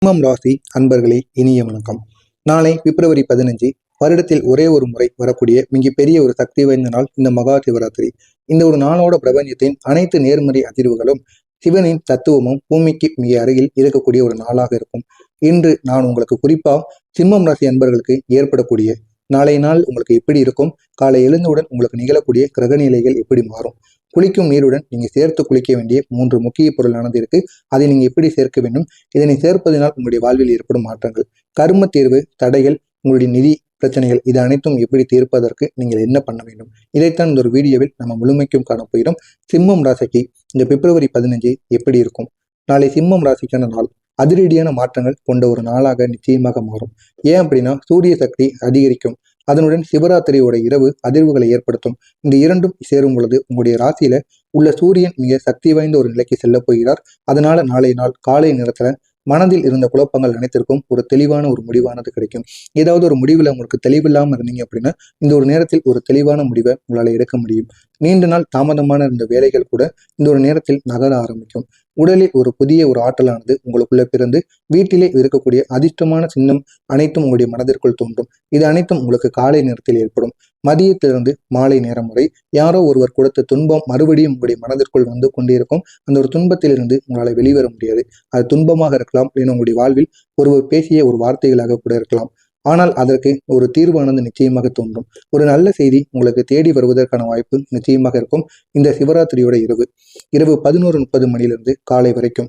சிம்மம் ராசி அன்பர்களே, இனிய வணக்கம். நாளை பிப்ரவரி 15 வருடத்தில் ஒரே ஒரு முறை வரக்கூடிய மிகப்பெரிய ஒரு சக்தி வாய்ந்த நாள் இந்த மகா சிவராத்திரி. இந்த ஒரு நாளோட பிரபஞ்சத்தின் அனைத்து நேர்மறை அதிர்வுகளும் சிவனின் தத்துவமும் பூமிக்கு மிக அருகில் இருக்கக்கூடிய ஒரு நாளாக இருக்கும். இன்று நான் உங்களுக்கு குறிப்பா சிம்மம் ராசி அன்பர்களுக்கு ஏற்படக்கூடிய நாளை நாள் உங்களுக்கு எப்படி இருக்கும், காலை எழுந்தவுடன் உங்களுக்கு நிகழக்கூடிய கிரக நிலைகள் எப்படி மாறும், குளிக்கும் நீருடன் நீங்க சேர்த்து குளிக்க வேண்டிய 3 முக்கிய பொருளானது இருக்கு. அதை நீங்க எப்படி சேர்க்க வேண்டும், இதனை சேர்ப்பதனால் உங்களுடைய வாழ்வில் ஏற்படும் மாற்றங்கள், கர்ம தீர்வு, தடைகள், உங்களுடைய நிதி பிரச்சனைகள், இது அனைத்தும் எப்படி தீர்ப்பதற்கு நீங்கள் என்ன பண்ண வேண்டும், இதைத்தான் இந்த ஒரு வீடியோவில் நம்ம முழுமைக்கும் காணப்போகிறோம். சிம்மம் ராசிக்கு இந்த பிப்ரவரி 15 எப்படி இருக்கும்? நாளை சிம்மம் ராசிக்கான நாள் அதிரடியான மாற்றங்கள் கொண்ட ஒரு நாளாக நிச்சயமாக மாறும். ஏன் அப்படின்னா, சூரிய சக்தி அதிகரிக்கும், அதனுடன் சிவராத்திரியோட இரவு அதிர்வுகளை ஏற்படுத்தும். இந்த இரண்டும் சேரும் பொழுது உங்களுடைய ராசியில உள்ள சூரியன் மிக சக்தி வாய்ந்த ஒரு நிலைக்கு செல்ல போகிறார். அதனால நாளைய நாள் காலை நேரத்துல மனதில் இருந்த குழப்பங்கள் அனைத்திற்கும் ஒரு தெளிவான ஒரு முடிவானது கிடைக்கும். ஏதாவது ஒரு முடிவில் உங்களுக்கு தெளிவில்லாமல் இருந்தீங்க அப்படின்னா இந்த ஒரு நேரத்தில் ஒரு தெளிவான முடிவை உங்களால் எடுக்க முடியும். நீண்ட நாள் தாமதமான இருந்த வேலைகள் கூட இந்த ஒரு நேரத்தில் நகர ஆரம்பிக்கும். உடலில் ஒரு புதிய ஒரு ஆற்றலானது உங்களுக்குள்ள பிறந்து வீட்டிலே இருக்கக்கூடிய அதிர்ஷ்டமான சின்னம் அனைத்தும் உங்களுடைய மனதிற்குள் தோன்றும். இது அனைத்தும் உங்களுக்கு காலை நேரத்தில் ஏற்படும். மதியத்திலிருந்து மாலை நேரம் வரை யாரோ ஒருவர் கொடுத்த துன்பம் மறுபடியும் உங்களுடைய மனதிற்குள் வந்து கொண்டிருக்கும். அந்த ஒரு துன்பத்திலிருந்து உங்களால் வெளிவர முடியாது. அது துன்பமாக இருக்கலாம், இல்லைன்னா உங்களுடைய வாழ்வில் ஒருவர் பேசிய ஒரு வார்த்தைகளாக கூட இருக்கலாம். ஆனால் அதற்கு ஒரு தீர்வானது நிச்சயமாக தோன்றும். ஒரு நல்ல செய்தி உங்களுக்கு தேடி வருவதற்கான வாய்ப்பு நிச்சயமாக இருக்கும். இந்த சிவராத்திரியோட இரவு 11:30 மணிலிருந்து காலை வரைக்கும்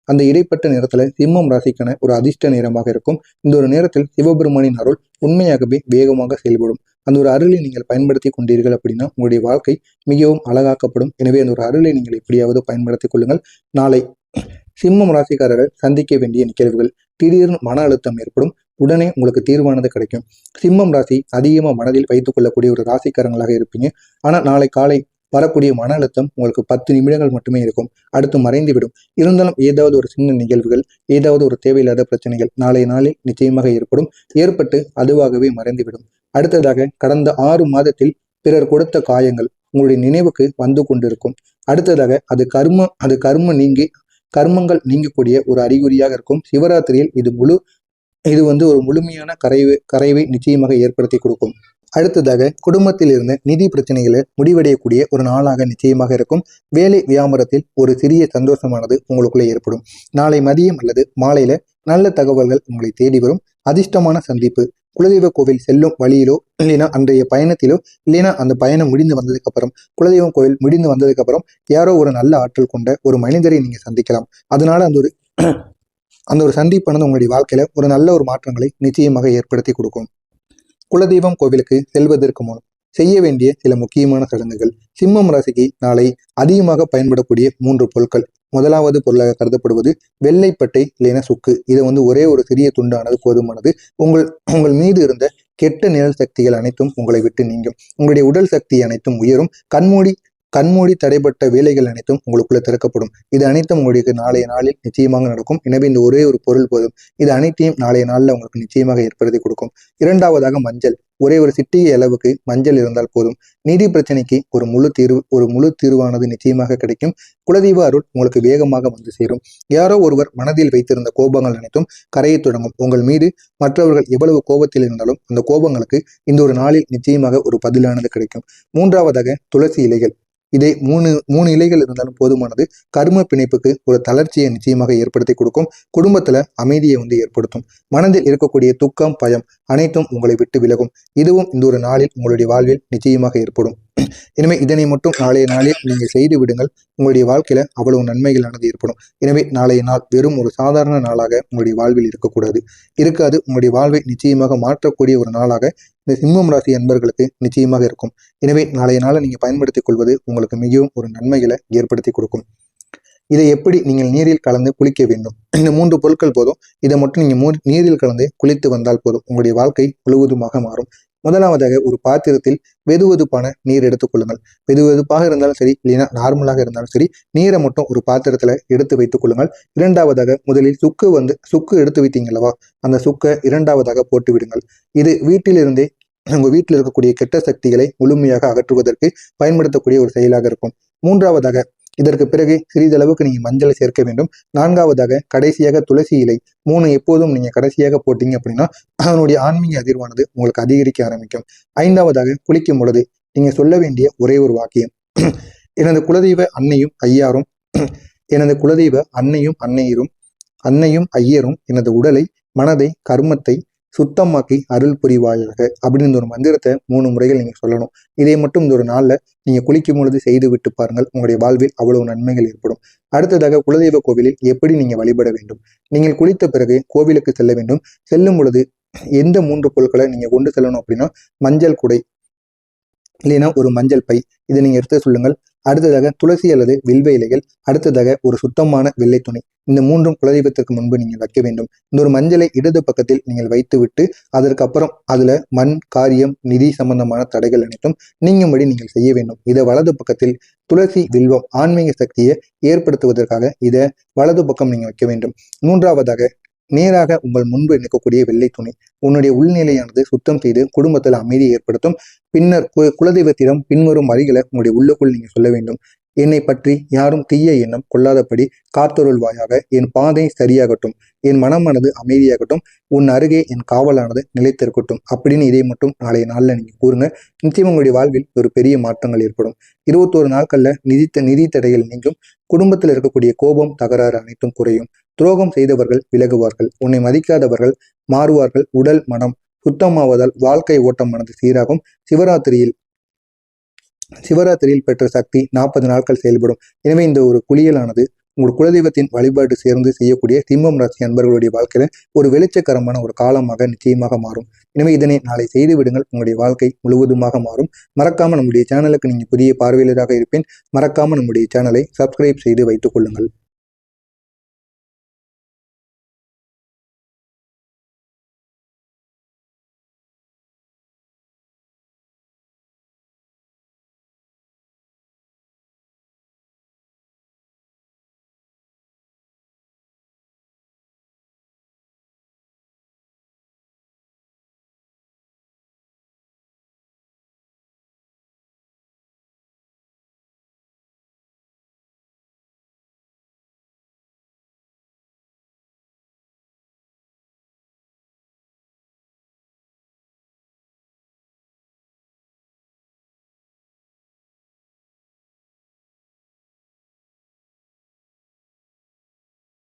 அந்த இடைப்பட்ட நேரத்துல சிம்மம் ராசிக்கான ஒரு அதிர்ஷ்ட நேரமாக இருக்கும். இந்த ஒரு நேரத்தில் சிவபெருமானின் அருள் உண்மையாகவே வேகமாக செயல்படும். அந்த ஒரு அருளை நீங்கள் பயன்படுத்தி கொண்டீர்கள் அப்படின்னா உங்களுடைய வாழ்க்கை மிகவும் அழகாக்கப்படும். எனவே அந்த ஒரு அருளை நீங்கள் எப்படியாவது பயன்படுத்திக் கொள்ளுங்கள். நாளை சிம்மம் ராசிக்காரர்கள் சந்திக்க வேண்டிய நிகழ்வுகள், திடீர்னு மன அழுத்தம் ஏற்படும், உடனே உங்களுக்கு தீர்வானது கிடைக்கும். சிம்மம் ராசி அதிகமா மனதில் வைத்துக் கொள்ளக்கூடிய ஒரு ராசிக்காரங்களாக இருப்பீங்க. ஆனா நாளை காலை வரக்கூடிய மன அழுத்தம் உங்களுக்கு 10 நிமிடங்கள் மட்டுமே இருக்கும், அடுத்து மறைந்துவிடும். இருந்தாலும் ஏதாவது ஒரு சின்ன நிகழ்வுகள், ஏதாவது ஒரு தேவையில்லாத பிரச்சனைகள் நாளைய நாளில் நிச்சயமாக ஏற்பட்டு அதுவாகவே மறைந்துவிடும். அடுத்ததாக கடந்த 6 மாதத்தில் பிறர் கொடுத்த காயங்கள் உங்களுடைய நினைவுக்கு வந்து கொண்டிருக்கும். அடுத்ததாக அது கர்மங்கள் நீங்கக்கூடிய ஒரு அறிகுறியாக இருக்கும். சிவராத்திரியில் இது ஒரு முழுமையான கரைவை நிச்சயமாக ஏற்படுத்தி கொடுக்கும். அடுத்ததாக குடும்பத்தில் இருந்த நிதி பிரச்சனைகளை முடிவடையக்கூடிய ஒரு நாளாக நிச்சயமாக இருக்கும். வேலை வியாபாரத்தில் ஒரு சிறிய சந்தோஷமானது உங்களுக்குள்ளே ஏற்படும். நாளை மதியம் அல்லது மாலையில நல்ல தகவல்கள் உங்களை தேடி வரும். அதிர்ஷ்டமான சந்திப்பு, குலதெய்வ கோவில் செல்லும் வழியிலோ, இல்லைன்னா அன்றைய பயணத்திலோ, இல்லைன்னா அந்த பயணம் முடிந்து வந்ததுக்கு அப்புறம், குலதெய்வம் கோவில் முடிந்து வந்ததுக்கு அப்புறம் யாரோ ஒரு நல்ல ஆற்றல் கொண்ட ஒரு மனிதரை நீங்க சந்திக்கலாம். அதனால அந்த ஒரு சந்திப்பானது உங்களுடைய வாழ்க்கையில ஒரு நல்ல ஒரு மாற்றங்களை நிச்சயமாக ஏற்படுத்தி கொடுக்கும். குலதெய்வம் கோவிலுக்கு செல்வதற்கு முன் செய்ய வேண்டிய சில முக்கியமான சடங்குகள். சிம்மம் ராசிக்கு நாளை அதிகமாக பயன்படக்கூடிய 3 பொருட்கள். முதலாவது பொருளாக கருதப்படுவது வெள்ளைப்பட்டை இல்லைன்னா சுக்கு. இதை ஒரே ஒரு சிறிய துண்டானது போதுமானது. உங்கள் மீது இருந்த கெட்ட நிழல் சக்திகள் அனைத்தும் உங்களை விட்டு நீங்கும். உங்களுடைய உடல் சக்தி அனைத்தும் உயரும். கண்மூடி தடைப்பட்ட வேலைகள் அனைத்தும் உங்களுக்குள்ள திறக்கப்படும். இது அனைத்தும் உங்களுக்கு நாளைய நாளில் நிச்சயமாக நடக்கும். எனவே இந்த ஒரே ஒரு பொருள் போதும். இது அனைத்தையும் நாளைய நாளில் உங்களுக்கு நிச்சயமாக ஏற்படுத்தி கொடுக்கும். இரண்டாவதாக மஞ்சள். ஒரே ஒரு சிட்டிகை அளவுக்கு மஞ்சள் இருந்தால் போதும். நிதி பிரச்சனைக்கு ஒரு முழு தீர்வானது நிச்சயமாக கிடைக்கும். குலதெய்வ அருள் உங்களுக்கு வேகமாக வந்து சேரும். யாரோ ஒருவர் மனதில் வைத்திருந்த கோபங்கள் அனைத்தும் கரையை தொடங்கும். உங்கள் மீது மற்றவர்கள் எவ்வளவு கோபத்தில் இருந்தாலும் அந்த கோபங்களுக்கு இந்த ஒரு நாளில் நிச்சயமாக ஒரு பதிலானது கிடைக்கும். மூன்றாவதாக துளசி இலைகள். இதே மூணு இலைகள் இருந்தாலும் போதுமானது. கர்ம பிணைப்புக்கு ஒரு தளர்ச்சியை நிச்சயமாக ஏற்படுத்தி கொடுக்கும். குடும்பத்துல அமைதியை ஏற்படுத்தும். மனதில் இருக்கக்கூடிய துக்கம், பயம் அனைத்தும் உங்களை விட்டு விலகும். இதுவும் இந்த ஒரு நாளில் உங்களுடைய வாழ்வில் நிச்சயமாக ஏற்படும். எனவே இதனை மட்டும் நாளைய நாளில் நீங்கள் செய்து விடுங்கள். உங்களுடைய வாழ்க்கையில அவ்வளவு நன்மைகளானது ஏற்படும். எனவே நாளைய நாள் வெறும் ஒரு சாதாரண நாளாக உங்களுடைய வாழ்வில் இருக்காது. உங்களுடைய வாழ்வை நிச்சயமாக மாற்றக்கூடிய ஒரு நாளாக இந்த சிம்மம் ராசி அன்பர்களுக்கு நிச்சயமாக இருக்கும். எனவே நாளைய நாளை நீங்க பயன்படுத்திக் கொள்வது உங்களுக்கு மிகவும் ஒரு நன்மைகளை ஏற்படுத்தி கொடுக்கும். இதை எப்படி நீங்கள் நீரில் கலந்து குளிக்க வேண்டும்? இந்த 3 பொருட்கள் போதும். இதை மட்டும் நீங்க நீரில் கலந்து குளித்து வந்தால் போதும், உங்களுடைய வாழ்க்கை முழுவதுமாக மாறும். முதலாவதாக ஒரு பாத்திரத்தில் வெதுவெதுப்பான நீர் எடுத்துக்கொள்ளுங்கள். வெதுவெதுப்பாக இருந்தாலும் சரி, இல்லைன்னா நார்மலாக இருந்தாலும் சரி, நீரை மட்டும் ஒரு பாத்திரத்துல எடுத்து வைத்துக் கொள்ளுங்கள். இரண்டாவதாக முதலில் சுக்கு எடுத்து வைத்தீங்களவா, அந்த சுக்கை இரண்டாவதாக போட்டு விடுங்கள். இது வீட்டிலிருந்தே உங்க வீட்டில் இருக்கக்கூடிய கெட்ட சக்திகளை முழுமையாக அகற்றுவதற்கு பயன்படுத்தக்கூடிய ஒரு செயலாக இருக்கும். மூன்றாவதாக இதற்கு பிறகு சிறிதளவுக்கு நீங்க மஞ்சளை சேர்க்க வேண்டும். 4வதாக கடைசியாக துளசி இலை 3 எப்போதும் நீங்க கடைசியாக போட்டீங்க அப்படின்னா அதனுடைய ஆன்மீக அதிர்வானது உங்களுக்கு அதிகரிக்க ஆரம்பிக்கும். 5வதாக குளிக்கும் பொழுது நீங்க சொல்ல வேண்டிய ஒரே ஒரு வாக்கியம், எனது குலதெய்வ அன்னையும் ஐயாரும் எனது குலதெய்வ அன்னையும் ஐயரும் எனது உடலை, மனதை, கர்மத்தை சுத்தமாக்கி அருள் புரிவாயாக அப்படின்னு ஒரு மந்திரத்தை 3 முறைகள் நீங்க சொல்லணும். இதை மட்டும் இந்த ஒரு நாள்ல நீங்க குளிக்கும் பொழுது செய்து விட்டு பாருங்கள். உங்களுடைய வாழ்வில் அவ்வளவு நன்மைகள் ஏற்படும். அடுத்ததாக குலதெய்வ கோவிலில் எப்படி நீங்க வழிபட வேண்டும். நீங்கள் குளித்த பிறகு கோவிலுக்கு செல்ல வேண்டும். செல்லும் பொழுது எந்த 3 பொருட்களை நீங்க கொண்டு செல்லணும் அப்படின்னா, மஞ்சள் குடை இல்லைன்னா ஒரு மஞ்சள் பை, இதை நீங்க எடுத்து சொல்லுங்கள். அடுத்ததாக துளசி அல்லது வில்வ இலைகள், அடுத்ததாக ஒரு சுத்தமான வெள்ளை துணி. இந்த 3ம் குலதெய்வத்திற்கு முன்பு நீங்கள் வைக்க வேண்டும். இந்த ஒரு மஞ்சளை இடது பக்கத்தில் நீங்கள் வைத்து விட்டு அதற்கப்புறம் அதுல மண், காரியம், நிதி சம்பந்தமான தடைகள் அனைத்தும் நீங்கும்படி நீங்கள் செய்ய வேண்டும். இதை வலது பக்கத்தில் துளசி, வில்வம் ஆன்மீக சக்தியை ஏற்படுத்துவதற்காக இதை வலது பக்கம் நீங்க வைக்க வேண்டும். 3வதாக நேராக உங்கள் முன்பு நிற்கக்கூடிய வெள்ளை துணி உன்னுடைய உள்நிலையானது சுத்தம் செய்து குடும்பத்தில் அமைதியை ஏற்படுத்தும். பின்னர் குலதெய்வத்திடம் பின்வரும் வரிகளை உங்களுடைய உள்ளுக்குள் நீங்க சொல்ல வேண்டும். என்னை பற்றி யாரும் தீய எண்ணம் கொள்ளாதபடி காத்தருள்வாயாக. என் பாதை சரியாகட்டும், என் மனமானது அமைதியாகட்டும், உன் அருகே என் காவலானது நிலைத்திருக்கட்டும் அப்படின்னு இதை மட்டும் நாளைய நாள்ல நீங்க கூறுங்க. நிச்சயம் உங்களுடைய வாழ்வில் ஒரு பெரிய மாற்றங்கள் ஏற்படும். 21 நாட்கள்ல நிதி தடைகள் நீங்கும். குடும்பத்தில் இருக்கக்கூடிய கோபம், தகராறு அனைத்தும் குறையும். துரோகம் செய்தவர்கள் விலகுவார்கள். உன்னை மதிக்காதவர்கள் மாறுவார்கள். உடல், மனம் சுத்தமாவதால் வாழ்க்கை ஓட்டமானது சீராகும். சிவராத்திரியில் பெற்ற சக்தி 40 நாட்கள் செயல்படும். எனவே இந்த ஒரு குளியலானது உங்கள் குலதெய்வத்தின் வழிபாடு சேர்ந்து செய்யக்கூடிய சிம்மம் ராசி அன்பர்களுடைய வாழ்க்கையில ஒரு வெளிச்சக்கரமான ஒரு காலமாக நிச்சயமாக மாறும். எனவே இதனை நாளை செய்து விடுங்கள். உங்களுடைய வாழ்க்கை முழுவதுமாக மாறும். மறக்காம நம்முடைய சேனலுக்கு நீங்க புதிய பார்வையாளராக இருப்பேன். மறக்காம நம்முடைய சேனலை சப்ஸ்கிரைப் செய்து வைத்துக் கொள்ளுங்கள்.